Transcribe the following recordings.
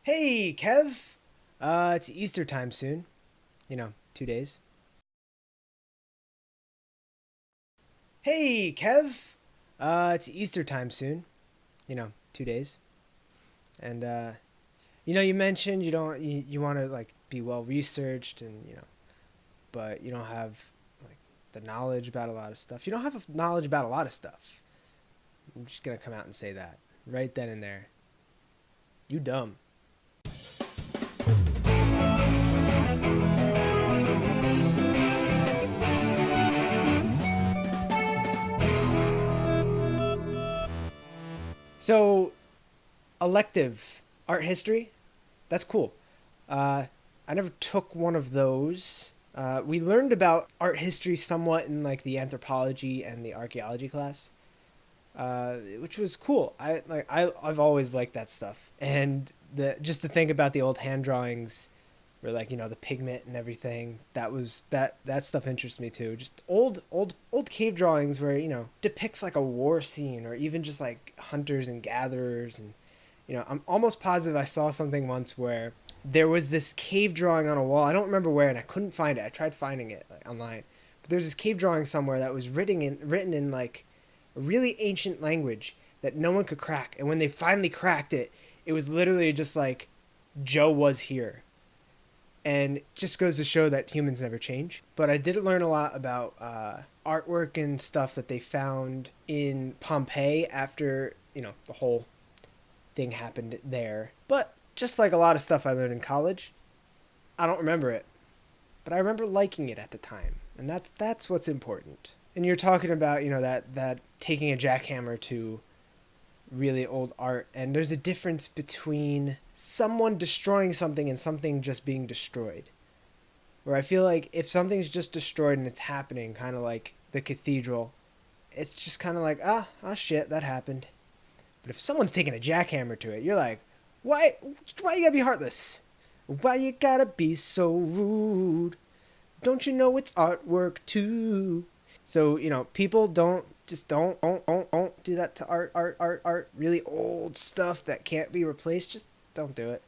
Hey, Kev. It's Easter time soon. 2 days. Hey, Kev. It's Easter time soon. 2 days. And you mentioned you want to like be well researched and but you don't have like the knowledge about a lot of stuff. You don't have knowledge about a lot of stuff. I'm just gonna come out and say that right then and there. You dumb. So elective art history. That's cool. Uh, I never took one of those. We learned about art history somewhat in like the anthropology and the archaeology class, which was cool. I've always liked that stuff, and the just to think about the old hand drawings, where like the pigment and everything. That stuff interests me too. Just old cave drawings where depicts like a war scene or even just like hunters and gatherers and I'm almost positive I saw something once where there was this cave drawing on a wall. I don't remember where, and I couldn't find it. I tried finding it like, online, but there's this cave drawing somewhere that was written in like a really ancient language that no one could crack. And when they finally cracked it, it was literally just like Joe was here, and it just goes to show that humans never change. But I did learn a lot about artwork and stuff that they found in Pompeii after the whole thing happened there. But just like a lot of stuff I learned in college, I don't remember it, but I remember liking it at the time, and that's what's important. And you're talking about that taking a jackhammer to really old art, and there's a difference between someone destroying something and something just being destroyed. Where I feel like if something's just destroyed and it's happening, kind of like the cathedral, it's just kind of like oh shit, that happened. But if someone's taking a jackhammer to it, you're like, why you gotta be heartless? Why you gotta be so rude? Don't you know it's artwork too? So people don't do that to art. Really old stuff that can't be replaced. Just don't do it.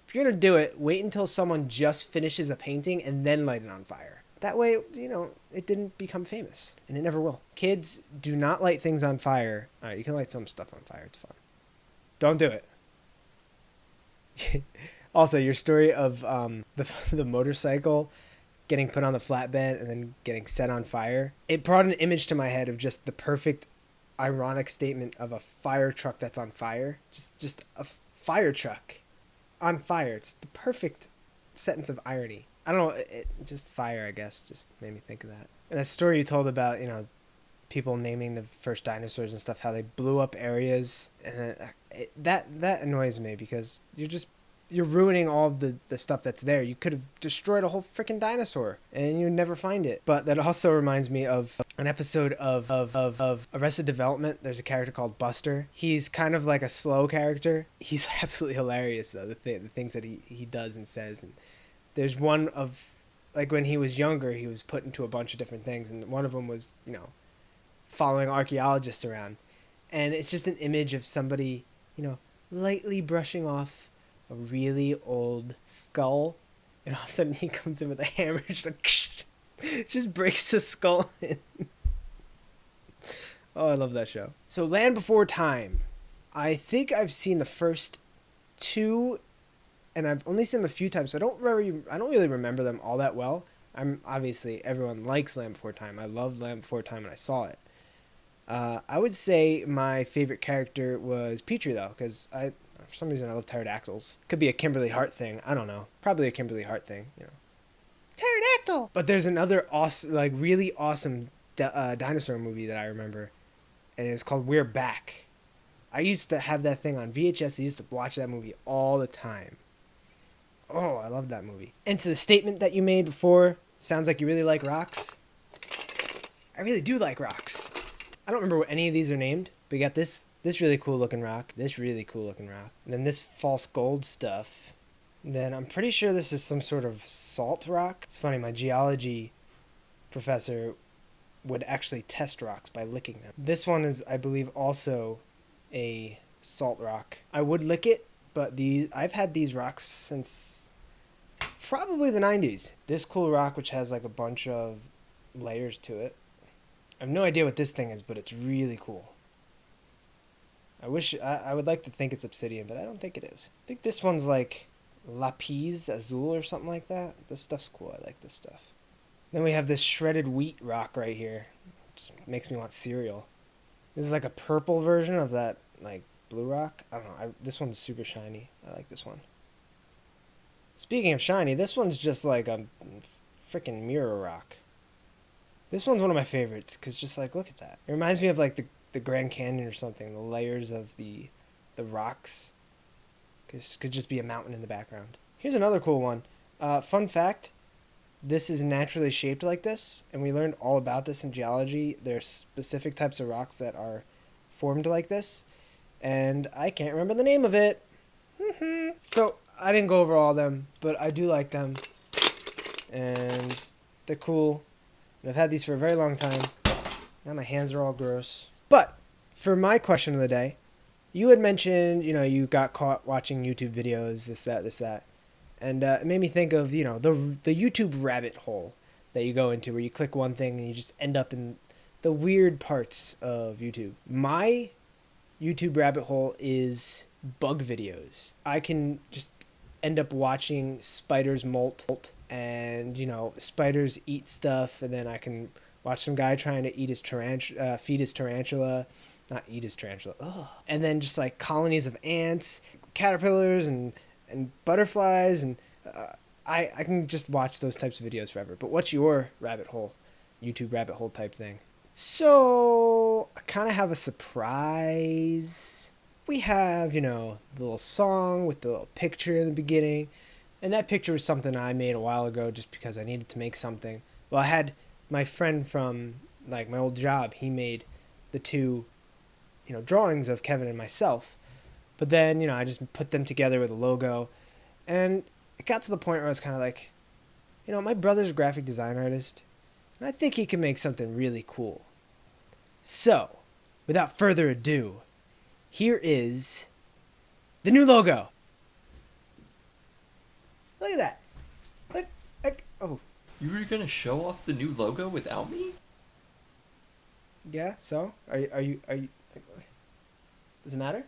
If you're gonna do it, wait until someone just finishes a painting and then light it on fire. That way, it didn't become famous, and it never will. Kids, do not light things on fire. All right, you can light some stuff on fire. It's fine. Don't do it. Also, your story of the motorcycle getting put on the flatbed and then getting set on fire. It brought an image to my head of just the perfect ironic statement of a fire truck that's on fire. Just a fire truck on fire. It's the perfect sentence of irony. I don't know, just fire, I guess, just made me think of that. And that story you told about, people naming the first dinosaurs and stuff, how they blew up areas, and that annoys me because you're ruining all the stuff that's there. You could have destroyed a whole freaking dinosaur and you'd never find it. But that also reminds me of an episode of Arrested Development. There's a character called Buster. He's kind of like a slow character. He's absolutely hilarious though, the things that he does and says. And there's one of like when he was younger, he was put into a bunch of different things, and one of them was following archaeologists around, and it's just an image of somebody lightly brushing off a really old skull, and all of a sudden he comes in with a hammer, just like just breaks the skull in. Oh, I love that show. So Land Before Time, I think I've seen the first two, and I've only seen them a few times, so I don't really remember them all that well. I'm obviously everyone likes Land Before Time. I loved Land Before Time when I saw it. I would say my favorite character was Petrie though, because for some reason I love pterodactyls. Could be a Kimberly Hart thing. I don't know. Probably a Kimberly Hart thing. Pterodactyl. But there's another awesome, like really awesome dinosaur movie that I remember, and it's called We're Back. I used to have that thing on VHS. I used to watch that movie all the time. Oh, I love that movie. And to the statement that you made before, sounds like you really like rocks. I really do like rocks. I don't remember what any of these are named, but you got this really cool looking rock, this really cool looking rock, and then this false gold stuff. And then I'm pretty sure this is some sort of salt rock. It's funny, my geology professor would actually test rocks by licking them. This one is, I believe, also a salt rock. I would lick it, but I've had these rocks since probably the 90s. This cool rock, which has like a bunch of layers to it. I have no idea what this thing is, but it's really cool. I would like to think it's obsidian, but I don't think it is. I think this one's like lapis azul or something like that. This stuff's cool. I like this stuff. Then we have this shredded wheat rock right here. Just makes me want cereal. This is like a purple version of that like blue rock. I don't know. This one's super shiny. I like this one. Speaking of shiny, this one's just like a freaking mirror rock. This one's one of my favorites because just like look at that. It reminds me of like the Grand Canyon or something. The layers of the rocks. Could just be a mountain in the background. Here's another cool one. Fun fact. This is naturally shaped like this, and we learned all about this in geology. There's specific types of rocks that are formed like this, and I can't remember the name of it. So I didn't go over all of them, but I do like them, and they're cool. And I've had these for a very long time. Now my hands are all gross. But for my question of the day, you had mentioned, you got caught watching YouTube videos, this, that. And it made me think of, the YouTube rabbit hole that you go into where you click one thing and you just end up in the weird parts of YouTube. My YouTube rabbit hole is bug videos. I can just end up watching spiders molt and, spiders eat stuff, and then I can watch some guy trying to eat his feed his tarantula. Not eat his tarantula. Ugh. And then just like colonies of ants, caterpillars, and butterflies, and I can just watch those types of videos forever. But what's your rabbit hole, YouTube rabbit hole type thing? So I kind of have a surprise. We have, the little song with the little picture in the beginning, and that picture was something I made a while ago just because I needed to make something. Well, I had my friend from like my old job. He made the two, drawings of Kevin and myself. But then, I just put them together with a logo. And it got to the point where I was kind of like, my brother's a graphic design artist. And I think he can make something really cool. So, without further ado, here is the new logo. Look at that. Oh. You were going to show off the new logo without me? Yeah, so? Are you does it matter?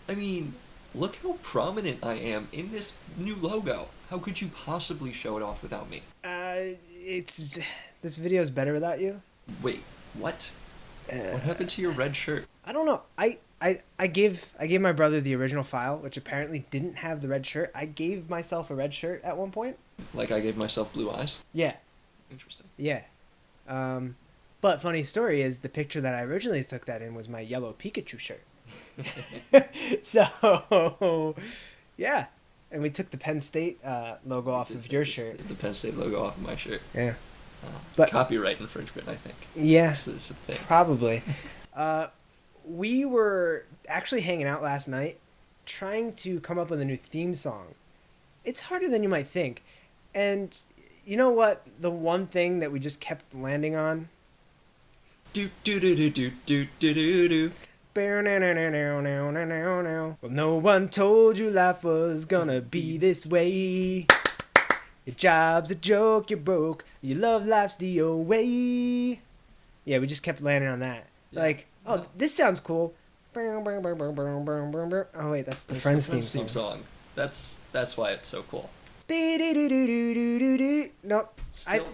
I mean, look how prominent I am in this new logo. How could you possibly show it off without me? This video's better without you. Wait, what? What happened to your red shirt? I don't know. I gave my brother the original file, which apparently didn't have the red shirt. I gave myself a red shirt at one point. Like I gave myself blue eyes? Yeah. Interesting. Yeah. But funny story is the picture that I originally took that in was my yellow Pikachu shirt. So, yeah. And we took the Penn State logo off of your shirt. The Penn State logo off of my shirt. Yeah. But copyright infringement, I think. Yeah, This is a thing. probably. We were actually hanging out last night trying to come up with a new theme song. It's harder than you might think. And you know what? The one thing that we just kept landing on? Do do do do do do do do do. Well, no one told you life was gonna be this way. Your job's a joke, you're broke. Your love life's the way. Yeah, we just kept landing on that. Yeah. Like, oh, this sounds cool. Oh wait, that's the Friends theme song. That's why it's so cool. Nope.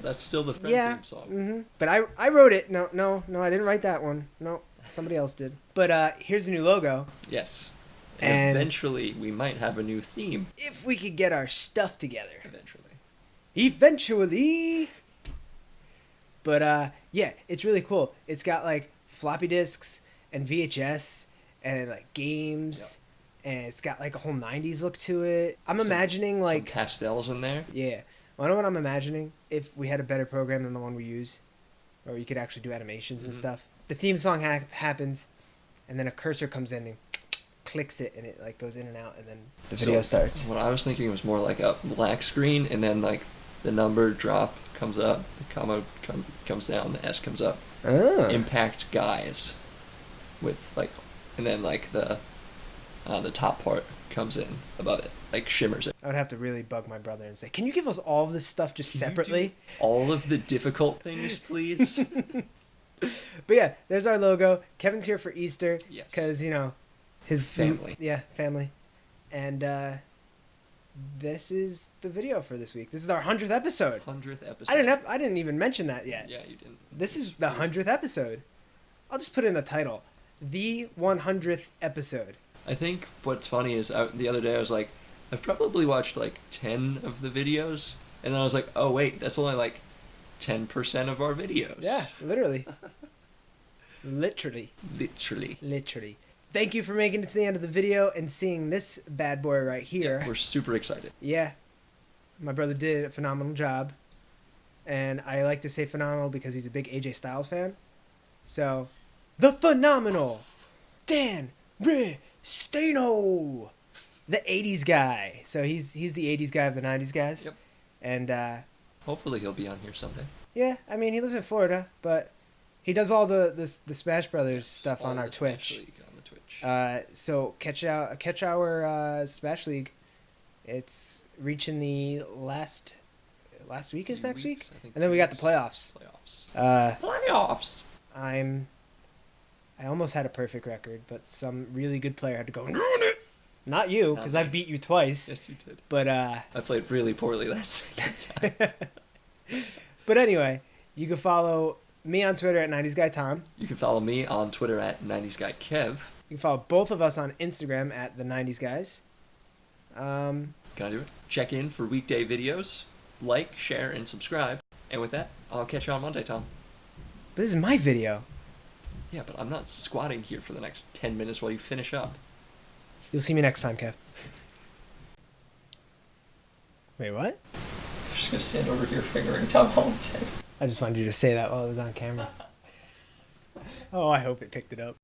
That's still the Friends theme song. Mm-hmm. But I wrote it. No, I didn't write that one. No, somebody else did. But here's the new logo. Yes. And eventually we might have a new theme. If we could get our stuff together. Eventually. But yeah, it's really cool. It's got like floppy disks and VHS and like games. Yep. And it's got like a whole 90s look to it. I'm imagining like some pastels in there. Yeah. Well, I know what I'm imagining if we had a better program than the one we use, where you could actually do animations and stuff. The theme song happens, and then a cursor comes in and clicks it, and it like goes in and out, and then the video starts. What I was thinking was more like a black screen, and then like the number drop comes up, the comma comes down, the S comes up. Oh. Impact guys, with like, and then like the top part comes in above it, like shimmers it. I would have to really bug my brother and say, "Can you give us all of this stuff just Can you separately?" do all of the difficult things, please. But yeah, there's our logo. Kevin's here for Easter Yes. because his Family. Yeah, family. And this is the video for this week. This is our 100th episode. 100th episode. I didn't even mention that yet. Yeah, you didn't. This is the 100th episode. I'll just put in a title. The 100th episode. I think what's funny is the other day I was like, I've probably watched like 10 of the videos, and then I was like, oh wait, that's only like 10% of our videos. Yeah, literally. Literally. Literally. Thank you for making it to the end of the video and seeing this bad boy right here. Yeah, we're super excited. Yeah. My brother did a phenomenal job. And I like to say phenomenal because he's a big AJ Styles fan. So, the phenomenal Dan Ristano, the 80s guy. So he's the 80s guy of the 90s guys. Yep. And Hopefully he'll be on here someday. yeah, I mean, he lives in Florida, but he does all the Smash Brothers stuff on All our the Twitch. Smash League on the Twitch. So catch our Smash League. It's reaching the last week is Few next weeks, week, I think and then we got the 2 playoffs. weeks. Playoffs. I almost had a perfect record, but some really good player had to go and ruin it. Not you, because I beat you twice. Yes, you did. But I played really poorly that second time. but anyway, you can follow me on Twitter at 90sGuyTom. You can follow me on Twitter at 90sGuyKev. You can follow both of us on Instagram at the 90s Guys. Can I do it? Check in for weekday videos. Like, share, and subscribe. And with that, I'll catch you on Monday, Tom. But this is my video. Yeah, but I'm not squatting here for the next 10 minutes while you finish up. You'll see me next time, Kev. Wait, what? I'm just gonna stand over here fingering Tom Holland's head. I just wanted you to say that while it was on camera. Oh, I hope it picked it up.